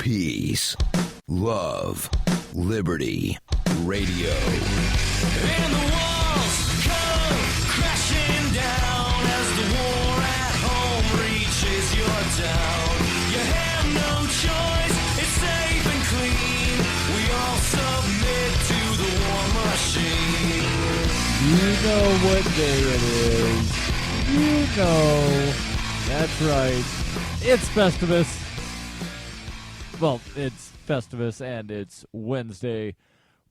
Peace, love, liberty, radio. And the walls come crashing down as the war at home reaches your town. You have no choice, it's safe and clean. We all submit to the war machine. You know what day it is. You know. That's right. It's Festivus. Well, it's Festivus and it's Wednesday,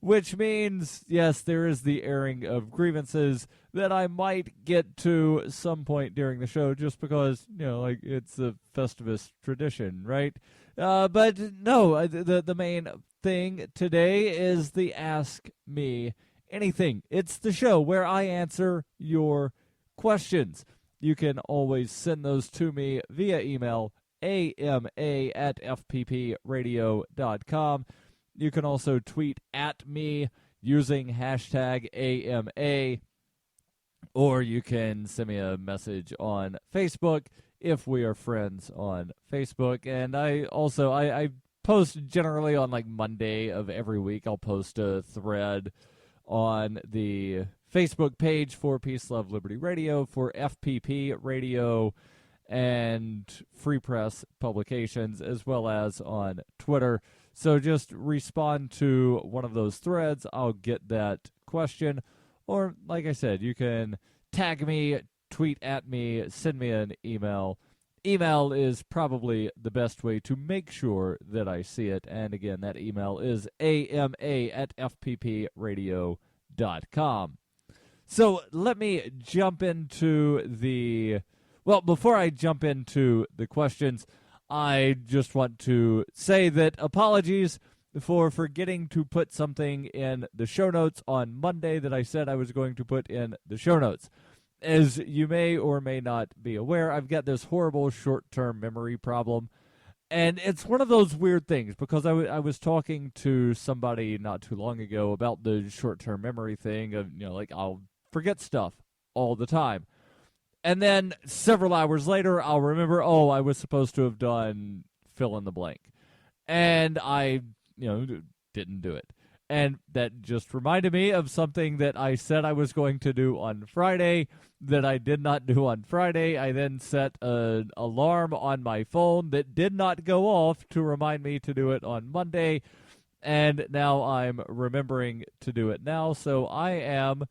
which means, yes, there is the airing of grievances that I might get to some point during the show just because, you know, like, it's a Festivus tradition, right? But no, the main thing today is the Ask Me Anything. It's the show where I answer your questions. You can always send those to me via email, ama@fppradio.com. You can also tweet at me using hashtag AMA, or you can send me a message on Facebook if we are friends on Facebook. And I post generally on like Monday of every week. I'll post a thread on the Facebook page for Peace, Love, Liberty Radio, for FPP Radio, and Free Press Publications, as well as on Twitter. So just respond to one of those threads. I'll get that question. Or, like I said, you can tag me, tweet at me, send me an email. Email is probably the best way to make sure that I see it. And again, that email is ama@fppradio.com. So let me jump into before I jump into the questions, I just want to say that apologies for forgetting to put something in the show notes on Monday that I said I was going to put in the show notes. As you may or may not be aware, I've got this horrible short-term memory problem. And it's one of those weird things because I was talking to somebody not too long ago about the short-term memory thing of, you know, like I'll forget stuff all the time. And then several hours later, I'll remember, I was supposed to have done fill in the blank. And I, didn't do it. And that just reminded me of something that I said I was going to do on Friday that I did not do on Friday. I then set an alarm on my phone that did not go off to remind me to do it on Monday. And now I'm remembering to do it now. So I am...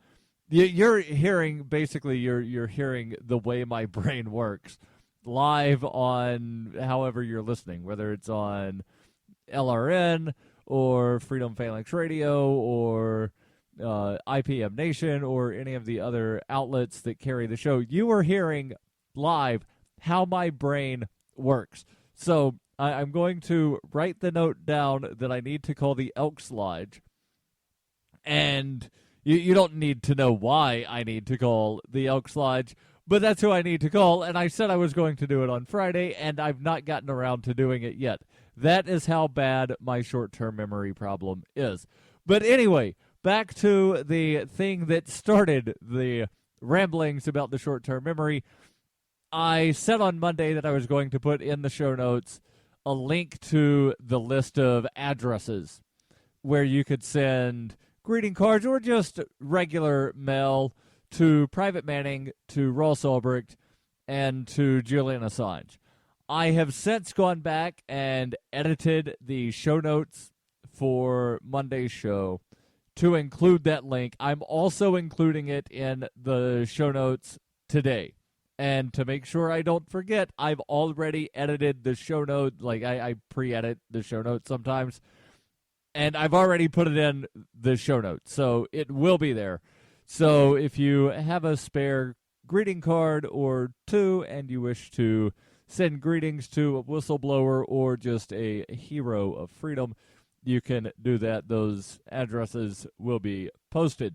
You're hearing, basically, you're hearing the way my brain works live on however you're listening, whether it's on LRN or Freedom Phalanx Radio or IPM Nation or any of the other outlets that carry the show. You are hearing live how my brain works. So I'm going to write the note down that I need to call the Elks Lodge, and... You don't need to know why I need to call the Elks Lodge, but that's who I need to call, and I said I was going to do it on Friday, and I've not gotten around to doing it yet. That is how bad my short-term memory problem is. But anyway, back to the thing that started the ramblings about the short-term memory. I said on Monday that I was going to put in the show notes a link to the list of addresses where you could send greeting cards or just regular mail to Private Manning, to Ross Ulbricht, and to Julian Assange. I have since gone back and edited the show notes for Monday's show to include that link. I'm also including it in the show notes today. And to make sure I don't forget, I've already edited the show note. Like, I pre-edit the show notes sometimes. And I've already put it in the show notes, so it will be there. So if you have a spare greeting card or two and you wish to send greetings to a whistleblower or just a hero of freedom, you can do that. Those addresses will be posted.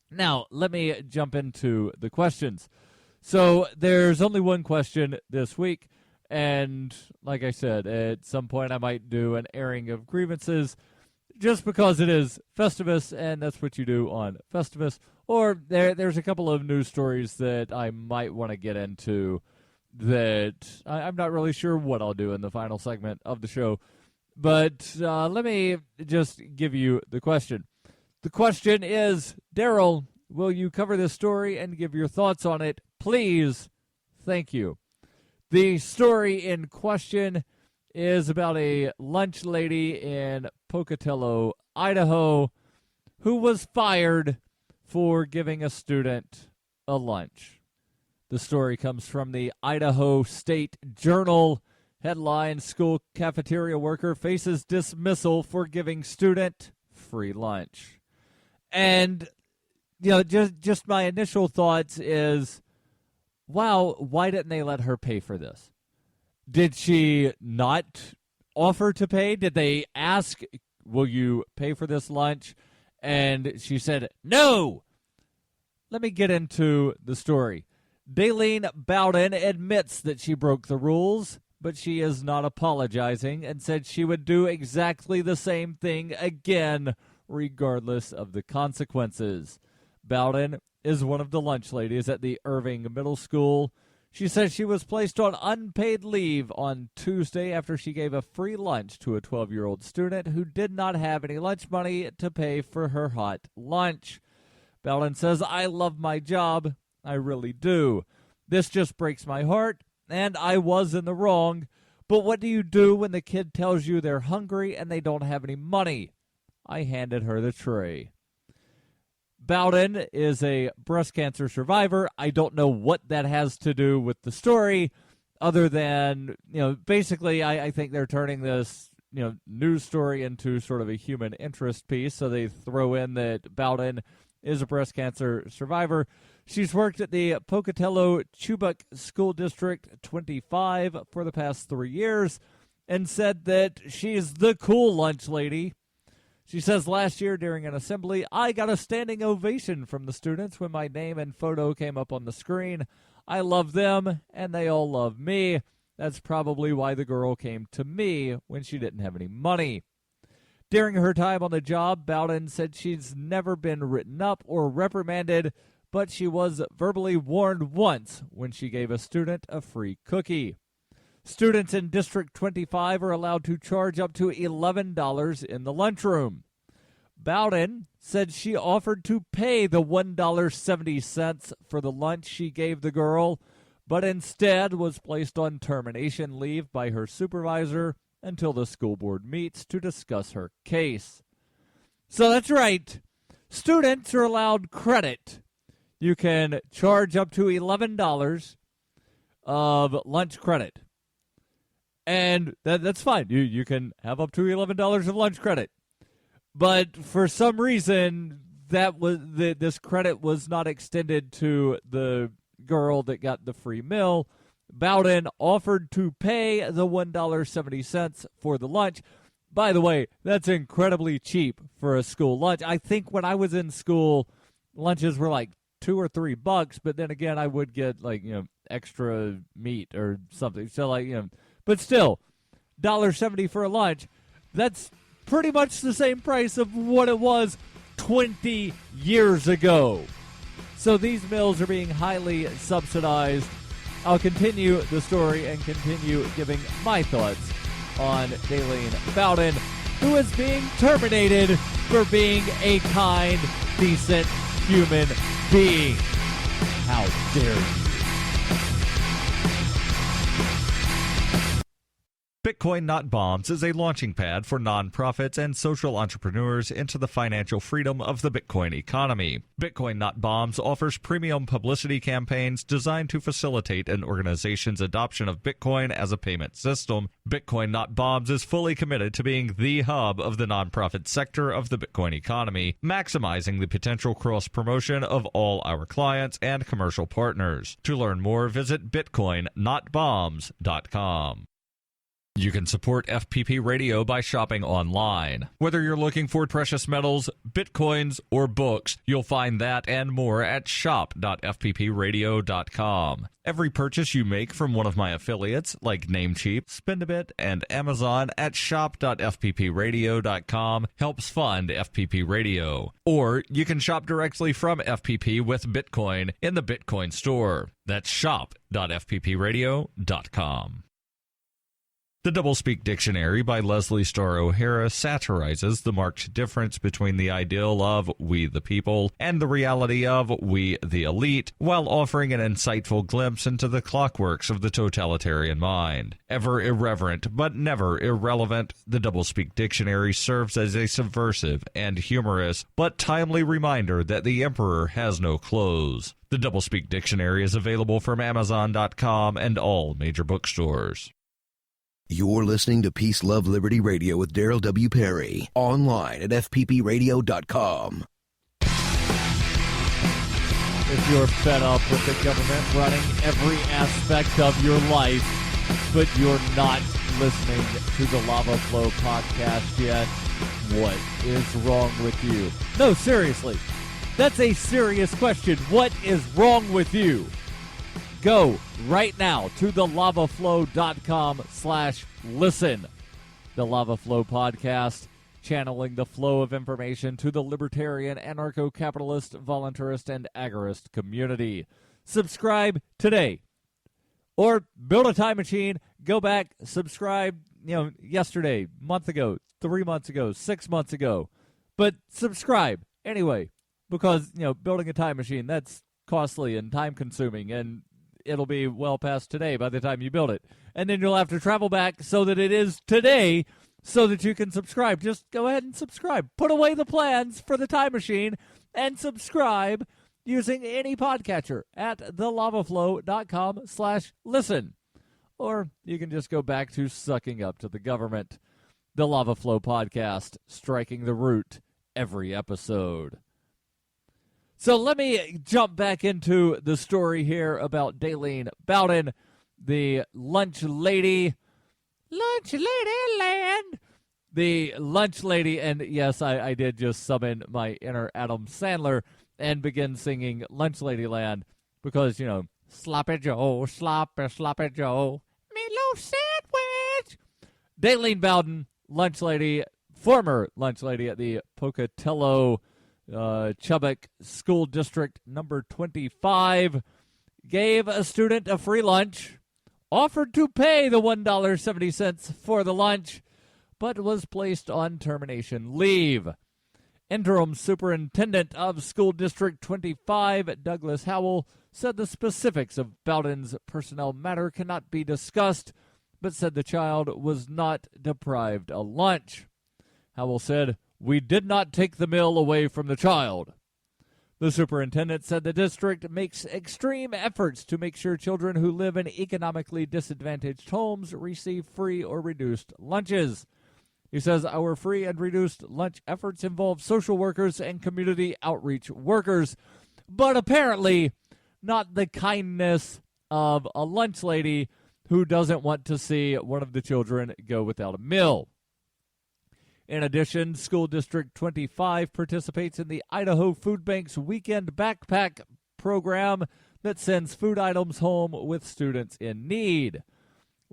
Now, let me jump into the questions. So there's only one question this week, and like I said, at some point I might do an airing of grievances, just because it is Festivus, and that's what you do on Festivus. Or there's a couple of news stories that I might want to get into that I'm not really sure what I'll do in the final segment of the show. But let me just give you the question. The question is, Darryl, will you cover this story and give your thoughts on it? Please. Thank you. The story in question is about a lunch lady in Pocatello, Idaho, who was fired for giving a student a lunch. The story comes from the Idaho State Journal. Headline, school cafeteria worker faces dismissal for giving student free lunch. And, just my initial thoughts is, wow, why didn't they let her pay for this? Did she not offer to pay? Did they ask, will you pay for this lunch? And she said, no. Let me get into the story. Daylene Bowden admits that she broke the rules, but she is not apologizing and said she would do exactly the same thing again, regardless of the consequences. Bowden is one of the lunch ladies at the Irving Middle School. She says she was placed on unpaid leave on Tuesday after she gave a free lunch to a 12-year-old student who did not have any lunch money to pay for her hot lunch. Bowden says, I love my job. I really do. This just breaks my heart, and I was in the wrong. But what do you do when the kid tells you they're hungry and they don't have any money? I handed her the tray. Bowden is a breast cancer survivor. I don't know what that has to do with the story, other than, basically I think they're turning this, news story into sort of a human interest piece. So they throw in that Bowden is a breast cancer survivor. She's worked at the Pocatello Chubbuck School District 25 for the past 3 years and said that she's the cool lunch lady. She says, last year during an assembly, I got a standing ovation from the students when my name and photo came up on the screen. I love them, and they all love me. That's probably why the girl came to me when she didn't have any money. During her time on the job, Bowden said she's never been written up or reprimanded, but she was verbally warned once when she gave a student a free cookie. Students in District 25 are allowed to charge up to $11 in the lunchroom. Bowden said she offered to pay the $1.70 for the lunch she gave the girl, but instead was placed on termination leave by her supervisor until the school board meets to discuss her case. So that's right. Students are allowed credit. You can charge up to $11 of lunch credit. And that's fine. You can have up to $11 of lunch credit. But for some reason, this credit was not extended to the girl that got the free meal. Bowden offered to pay the $1.70 for the lunch. By the way, that's incredibly cheap for a school lunch. I think when I was in school, lunches were like $2 or $3, but then again, I would get extra meat or something. So but still, $1.70 for a lunch, that's pretty much the same price of what it was 20 years ago. So these meals are being highly subsidized. I'll continue the story and continue giving my thoughts on Daylene Bowden, who is being terminated for being a kind, decent human being. How dare you? Bitcoin Not Bombs is a launching pad for nonprofits and social entrepreneurs into the financial freedom of the Bitcoin economy. Bitcoin Not Bombs offers premium publicity campaigns designed to facilitate an organization's adoption of Bitcoin as a payment system. Bitcoin Not Bombs is fully committed to being the hub of the nonprofit sector of the Bitcoin economy, maximizing the potential cross-promotion of all our clients and commercial partners. To learn more, visit bitcoinnotbombs.com. You can support FPP Radio by shopping online. Whether you're looking for precious metals, bitcoins, or books, you'll find that and more at shop.fppradio.com. Every purchase you make from one of my affiliates, like Namecheap, Spendabit, and Amazon at shop.fppradio.com helps fund FPP Radio. Or you can shop directly from FPP with Bitcoin in the Bitcoin store. That's shop.fppradio.com. The Doublespeak Dictionary by Leslie Starr O'Hara satirizes the marked difference between the ideal of we the people and the reality of we the elite, while offering an insightful glimpse into the clockworks of the totalitarian mind. Ever irreverent but never irrelevant, the Doublespeak Dictionary serves as a subversive and humorous but timely reminder that the emperor has no clothes. The Doublespeak Dictionary is available from Amazon.com and all major bookstores. You're listening to Peace, Love, Liberty Radio with Darryl W. Perry. Online at fppradio.com. If you're fed up with the government running every aspect of your life, but you're not listening to the Lava Flow podcast yet, what is wrong with you? No, seriously. That's a serious question. What is wrong with you? Go right now to thelavaflow.com/listen. The Lava Flow podcast, channeling the flow of information to the libertarian, anarcho-capitalist, voluntarist, and agorist community. Subscribe today. Or build a time machine, go back, subscribe, yesterday, month ago, 3 months ago, 6 months ago. But subscribe anyway, because, building a time machine, that's costly and time-consuming, and it'll be well past today by the time you build it. And then you'll have to travel back so that it is today so that you can subscribe. Just go ahead and subscribe. Put away the plans for the time machine and subscribe using any podcatcher at thelavaflow.com/listen. Or you can just go back to sucking up to the government. The Lava Flow podcast, striking the root every episode. So let me jump back into the story here about Daleen Bowden, the lunch lady. Lunch lady land. The lunch lady, and yes, I did just summon my inner Adam Sandler and begin singing Lunch Lady Land because, Sloppy Joe, sloppy Joe, meatloaf sandwich. Daleen Bowden, lunch lady, former lunch lady at the Pocatello Chubbuck School District number 25, gave a student a free lunch, offered to pay the $1.70 for the lunch, but was placed on termination leave. Interim Superintendent of School District 25, Douglas Howell, said the specifics of Bowden's personnel matter cannot be discussed, but said the child was not deprived a lunch. Howell said, "We did not take the meal away from the child." The superintendent said the district makes extreme efforts to make sure children who live in economically disadvantaged homes receive free or reduced lunches. He says our free and reduced lunch efforts involve social workers and community outreach workers, but apparently not the kindness of a lunch lady who doesn't want to see one of the children go without a meal. In addition, School District 25 participates in the Idaho Food Bank's Weekend Backpack program that sends food items home with students in need.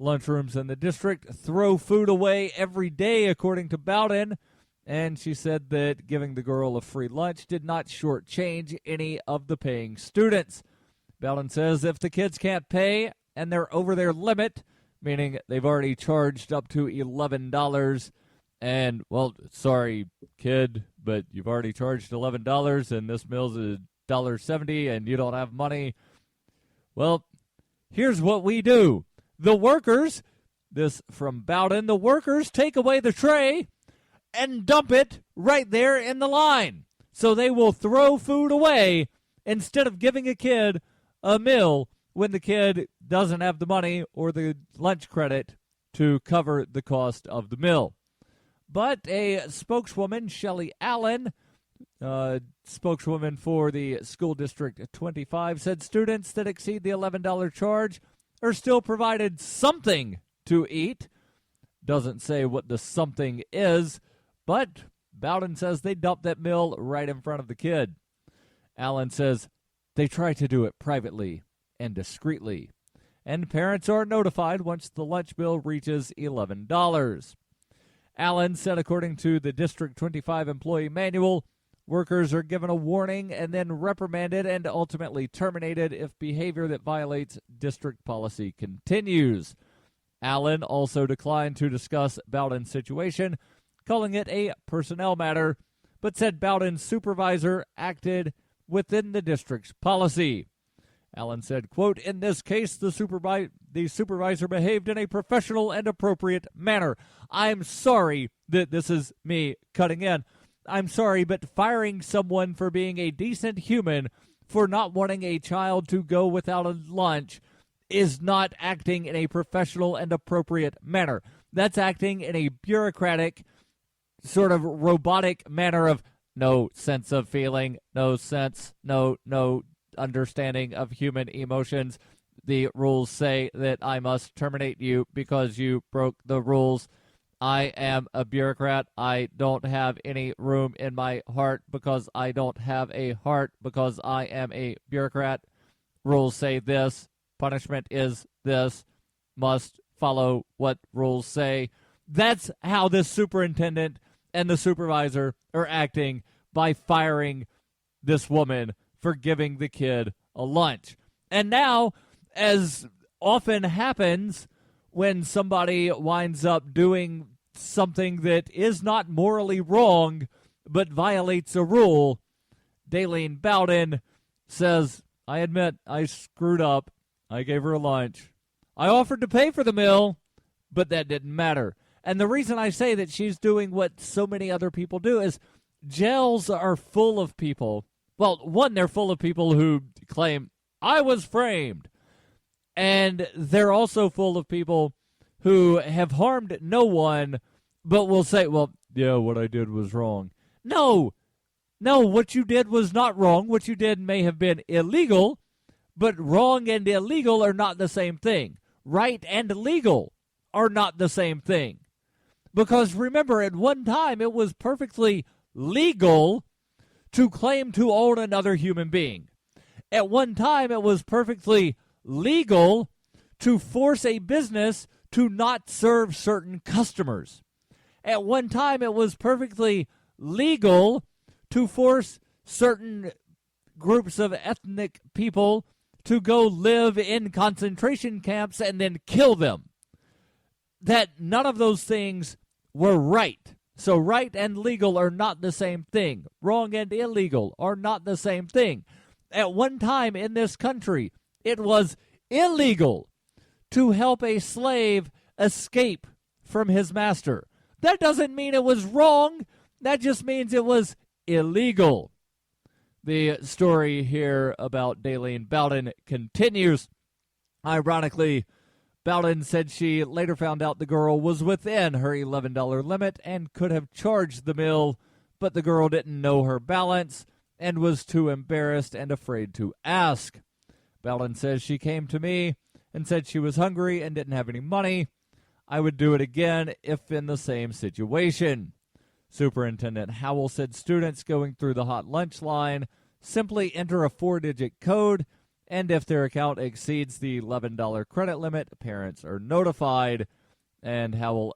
Lunchrooms in the district throw food away every day, according to Bowden, and she said that giving the girl a free lunch did not shortchange any of the paying students. Bowden says if the kids can't pay and they're over their limit, meaning they've already charged up to $11, and, well, sorry, kid, but you've already charged $11, and this meal's $1.70, and you don't have money. Well, here's what we do. The workers, this from Bowden, the workers take away the tray and dump it right there in the line. So they will throw food away instead of giving a kid a meal when the kid doesn't have the money or the lunch credit to cover the cost of the meal. But a spokeswoman, Shelley Allen, spokeswoman for the School District 25, said students that exceed the $11 charge are still provided something to eat. Doesn't say what the something is, but Bowden says they dump that meal right in front of the kid. Allen says they try to do it privately and discreetly, and parents are notified once the lunch bill reaches $11. Allen said, according to the District 25 employee manual, workers are given a warning and then reprimanded and ultimately terminated if behavior that violates district policy continues. Allen also declined to discuss Bowden's situation, calling it a personnel matter, but said Bowden's supervisor acted within the district's policy. Allen said, quote, "In this case, the supervisor behaved in a professional and appropriate manner. I'm sorry that this is me cutting in. I'm sorry, but firing someone for being a decent human for not wanting a child to go without a lunch is not acting in a professional and appropriate manner. That's acting in a bureaucratic, sort of robotic manner of no sense of feeling, no understanding of human emotions. The rules say that I must terminate you because you broke the rules. I am a bureaucrat. I don't have any room in my heart because I don't have a heart because I am a bureaucrat. Rules say this. Punishment is this. Must follow what rules say." That's how this superintendent and the supervisor are acting by firing this woman for giving the kid a lunch. And now, as often happens when somebody winds up doing something that is not morally wrong but violates a rule, Daleen Bowden says, "I admit I screwed up. I gave her a lunch. I offered to pay for the meal, but that didn't matter." And the reason I say that she's doing what so many other people do is jails are full of people. Well, one, they're full of people who claim, "I was framed." And they're also full of people who have harmed no one, but will say, "Well, yeah, what I did was wrong." No, what you did was not wrong. What you did may have been illegal, but wrong and illegal are not the same thing. Right and legal are not the same thing. Because remember, at one time, it was perfectly legal to claim to own another human being. At one time, it was perfectly legal to force a business to not serve certain customers. At one time, it was perfectly legal to force certain groups of ethnic people to go live in concentration camps and then kill them. That none of those things were right. So right and legal are not the same thing. Wrong and illegal are not the same thing. At one time in this country, it was illegal to help a slave escape from his master. That doesn't mean it was wrong. That just means it was illegal. The story here about Daleen Bowden continues. Ironically, Bowden said she later found out the girl was within her $11 limit and could have charged the meal, but the girl didn't know her balance and was too embarrassed and afraid to ask. Bowden says she came to me and said she was hungry and didn't have any money. I would do it again if in the same situation. Superintendent Howell said students going through the hot lunch line simply enter a 4-digit code, and if their account exceeds the $11 credit limit, parents are notified. And Howell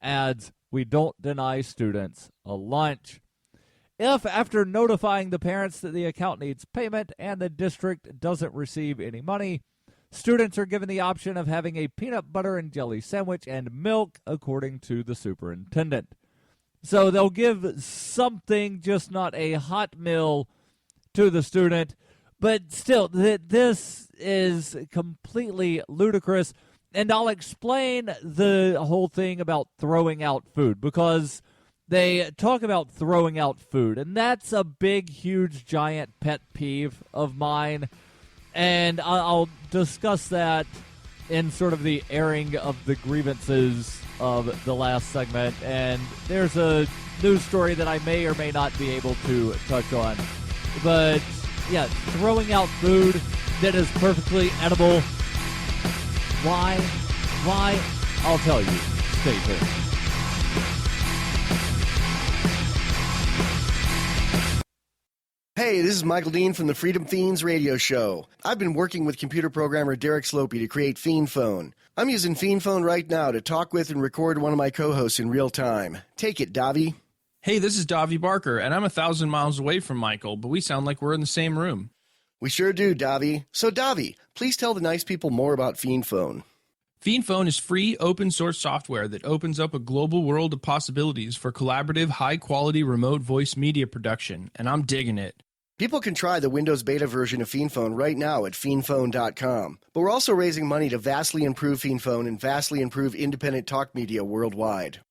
adds, "We don't deny students a lunch. If, after notifying the parents that the account needs payment and the district doesn't receive any money, students are given the option of having a peanut butter and jelly sandwich and milk, according to the superintendent." So they'll give something, just not a hot meal, to the student. But still, this is completely ludicrous. And I'll explain the whole thing about throwing out food, because they talk about throwing out food, and that's a big, huge, giant pet peeve of mine. And I'll discuss that in sort of the airing of the grievances of the last segment. And there's a news story that I may or may not be able to touch on. But yeah, throwing out food that is perfectly edible. Why? I'll tell you. Stay tuned. Hey, this is Michael Dean from the Freedom Fiends radio show. I've been working with computer programmer Derek Slopey to create Fiend Phone. I'm using Fiend Phone right now to talk with and record one of my co-hosts in real time. Take it, Davi. Hey, this is Davi Barker, and I'm 1,000 miles away from Michael, but we sound like we're in the same room. We sure do, Davi. So, Davi, please tell the nice people more about Fiend Phone. FiendPhone is free, open-source software that opens up a global world of possibilities for collaborative, high-quality remote voice media production, and I'm digging it. People can try the Windows beta version of FiendPhone right now at fiendphone.com. But we're also raising money to vastly improve FiendPhone and vastly improve independent talk media worldwide.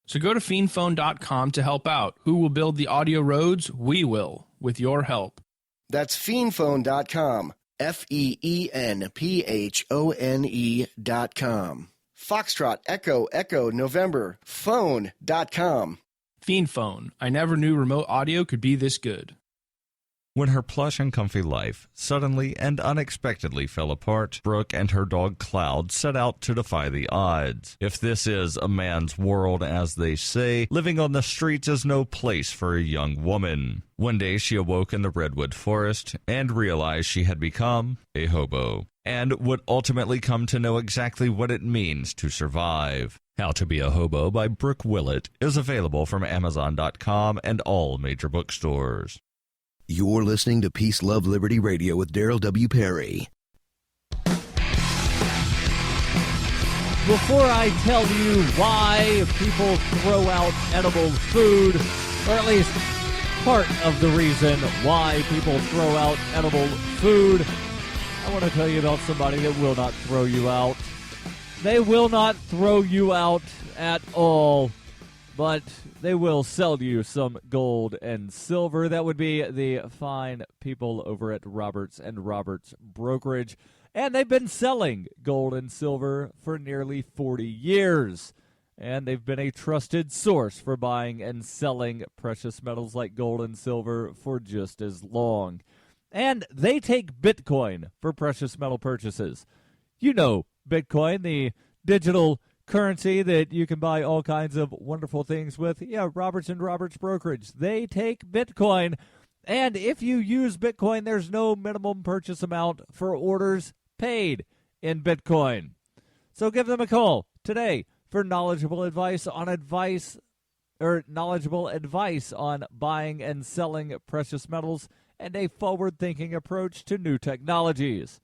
So go to fiendphone.com to help out. Who will build the audio roads? We will, with your help. That's fiendphone.com. FEENPHONE.com. Foxtrot, Echo, November, phone.com. FiendPhone. I never knew remote audio could be this good. When her plush and comfy life suddenly and unexpectedly fell apart, Brooke and her dog Cloud set out to defy the odds. If this is a man's world, as they say, living on the streets is no place for a young woman. One day she awoke in the redwood forest and realized she had become a hobo, and would ultimately come to know exactly what it means to survive. How to Be a Hobo by Brooke Willett is available from Amazon.com and all major bookstores. You're listening to Peace, Love, Liberty Radio with Darryl W. Perry. Before I tell you why people throw out edible food, or at least part of the reason why people throw out edible food, I want to tell you about somebody that will not throw you out. They will not throw you out at all, but they will sell you some gold and silver. That would be the fine people over at Roberts and Roberts Brokerage. And they've been selling gold and silver for nearly 40 years. And they've been a trusted source for buying and selling precious metals like gold and silver for just as long. And they take Bitcoin for precious metal purchases. You know Bitcoin, the digital currency that you can buy all kinds of wonderful things with. Yeah, Roberts and Roberts Brokerage. They take Bitcoin. And if you use Bitcoin, there's no minimum purchase amount for orders paid in Bitcoin. So give them a call today for knowledgeable advice on buying and selling precious metals and a forward-thinking approach to new technologies.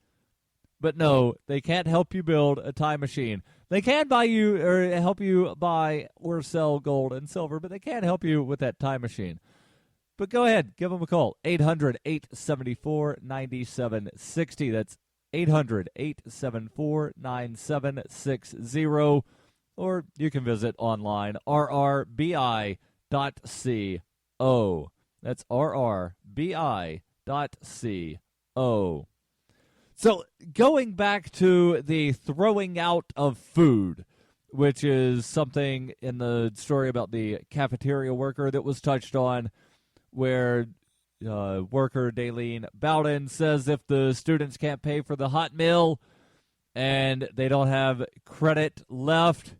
But no, they can't help you build a time machine. They can buy you or help you buy or sell gold and silver, but they can't help you with that time machine. But go ahead, give them a call, 800-874-9760. That's 800-874-9760. Or you can visit online, rrbi.co. That's rrbi.co. So going back to the throwing out of food, which is something in the story about the cafeteria worker that was touched on, where worker Daleen Bowden says if the students can't pay for the hot meal and they don't have credit left,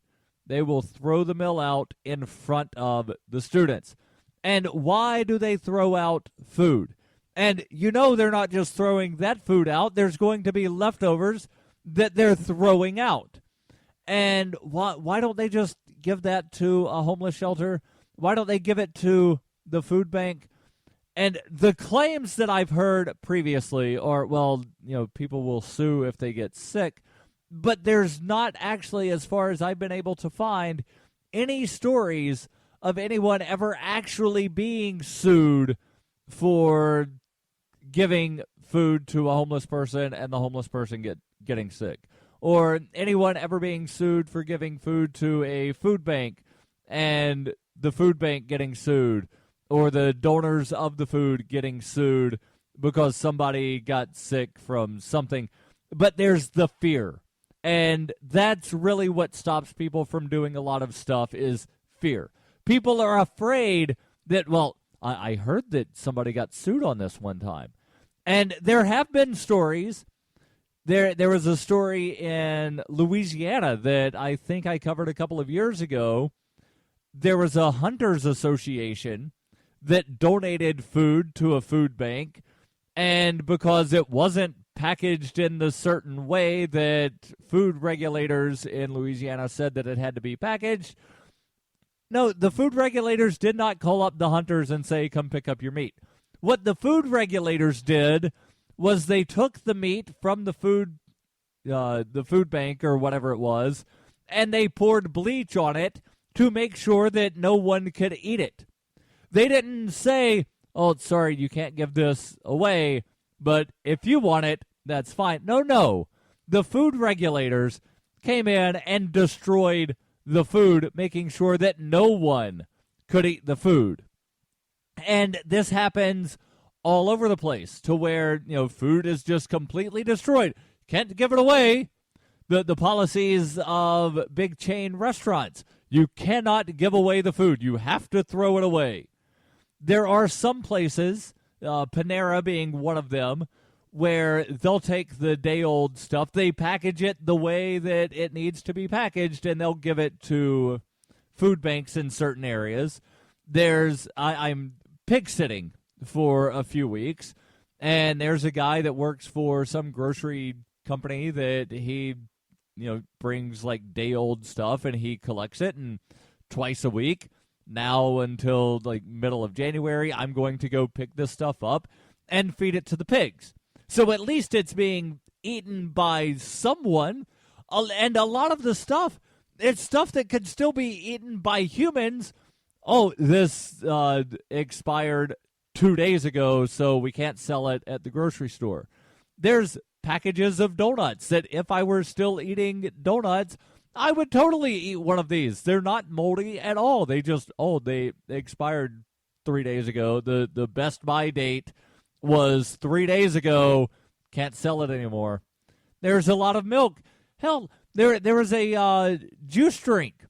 they will throw the meal out in front of the students. And why do they throw out food? And you know they're not just throwing that food out. There's going to be leftovers that they're throwing out. And why don't they just give that to a homeless shelter? Why don't they give it to the food bank? And the claims that I've heard previously are, well, you know, people will sue if they get sick. But there's not actually, as far as I've been able to find, any stories of anyone ever actually being sued for giving food to a homeless person and the homeless person getting sick, or anyone ever being sued for giving food to a food bank and the food bank getting sued, or the donors of the food getting sued because somebody got sick from something. But there's the fear, and that's really what stops people from doing a lot of stuff is fear. People are afraid that, well, I heard that somebody got sued on this one time. And there have been stories. There was a story in Louisiana that I think I covered a couple of years ago. There was a hunters association that donated food to a food bank, and because it wasn't packaged in the certain way that food regulators in Louisiana said that it had to be packaged, no, the food regulators did not call up the hunters and say, come pick up your meat. What the food regulators did was they took the meat from the food the food bank or whatever it was, and they poured bleach on it to make sure that no one could eat it. They didn't say, oh, sorry, you can't give this away, but if you want it, that's fine. No. The food regulators came in and destroyed the food, making sure that no one could eat the food. And this happens all over the place to where, food is just completely destroyed. Can't give it away. The policies of big chain restaurants, you cannot give away the food. You have to throw it away. There are some places, Panera being one of them, where they'll take the day-old stuff, they package it the way that it needs to be packaged, and they'll give it to food banks in certain areas. I'm pig-sitting for a few weeks, and there's a guy that works for some grocery company that he, brings like day-old stuff, and he collects it, and twice a week, now until like middle of January, I'm going to go pick this stuff up and feed it to the pigs. So at least it's being eaten by someone, and a lot of the stuff, it's stuff that could still be eaten by humans. Oh, this expired 2 days ago, so we can't sell it at the grocery store. There's packages of donuts that if I were still eating donuts, I would totally eat one of these. They're not moldy at all. They expired 3 days ago. The best buy date was 3 days ago. Can't sell it anymore. There's a lot of milk. Hell, there was a juice drink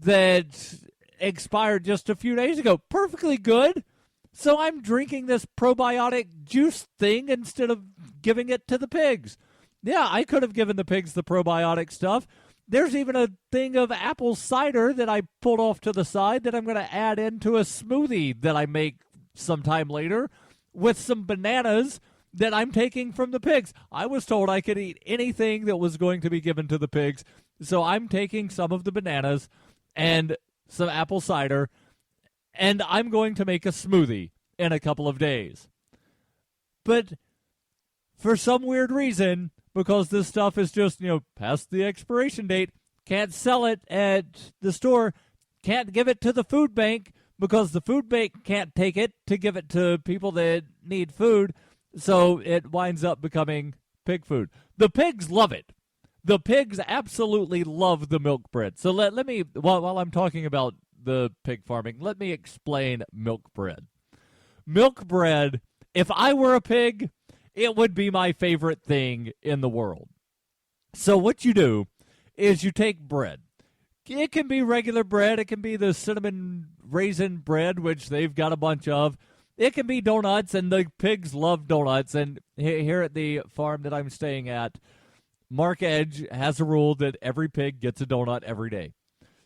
that expired just a few days ago. Perfectly good. So I'm drinking this probiotic juice thing instead of giving it to the pigs. Yeah, I could have given the pigs the probiotic stuff. There's even a thing of apple cider that I pulled off to the side that I'm going to add into a smoothie that I make sometime later with some bananas that I'm taking from the pigs. I was told I could eat anything that was going to be given to the pigs, so I'm taking some of the bananas and some apple cider, and I'm going to make a smoothie in a couple of days. But for some weird reason, because this stuff is just, past the expiration date, can't sell it at the store, can't give it to the food bank because the food bank can't take it to give it to people that need food, so it winds up becoming pig food. The pigs love it. The pigs absolutely love the milk bread. So let me, while I'm talking about the pig farming, let me explain milk bread. Milk bread, if I were a pig, it would be my favorite thing in the world. So what you do is you take bread. It can be regular bread. It can be the cinnamon raisin bread, which they've got a bunch of. It can be donuts, and the pigs love donuts. And here at the farm that I'm staying at, Mark Edge has a rule that every pig gets a donut every day.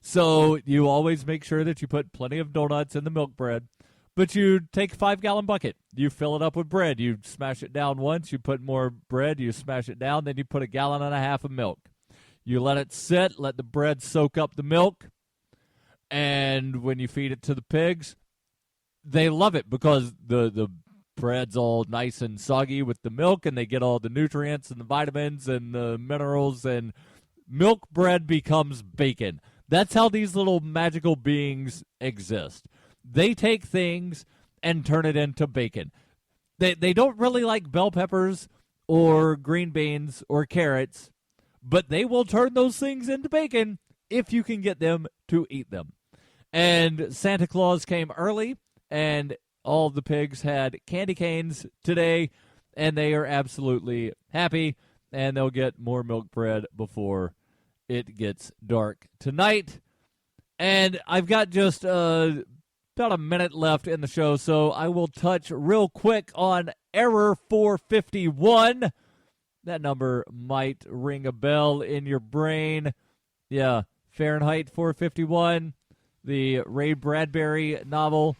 So you always make sure that you put plenty of donuts in the milk bread. But you take a 5-gallon bucket, you fill it up with bread, you smash it down once, you put more bread, you smash it down, then you put 1.5 gallons of milk. You let it sit, let the bread soak up the milk, and when you feed it to the pigs, they love it because the bread's all nice and soggy with the milk, and they get all the nutrients and the vitamins and the minerals, and milk bread becomes bacon. That's how these little magical beings exist. They take things and turn it into bacon. They don't really like bell peppers or green beans or carrots, but they will turn those things into bacon if you can get them to eat them. And Santa Claus came early, and all the pigs had candy canes today, and they are absolutely happy, and they'll get more milk bread before it gets dark tonight. And I've got just about a minute left in the show, so I will touch real quick on Error 451. That number might ring a bell in your brain. Yeah, Fahrenheit 451, the Ray Bradbury novel.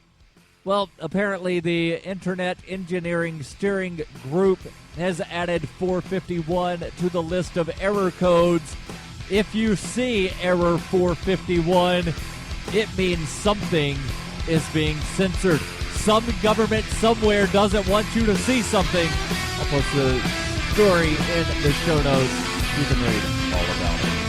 Well, apparently the Internet Engineering Steering Group has added 451 to the list of error codes. If you see Error 451, it means something is being censored. Some government somewhere doesn't want you to see something. I'll post the story in the show notes. You can read all about it.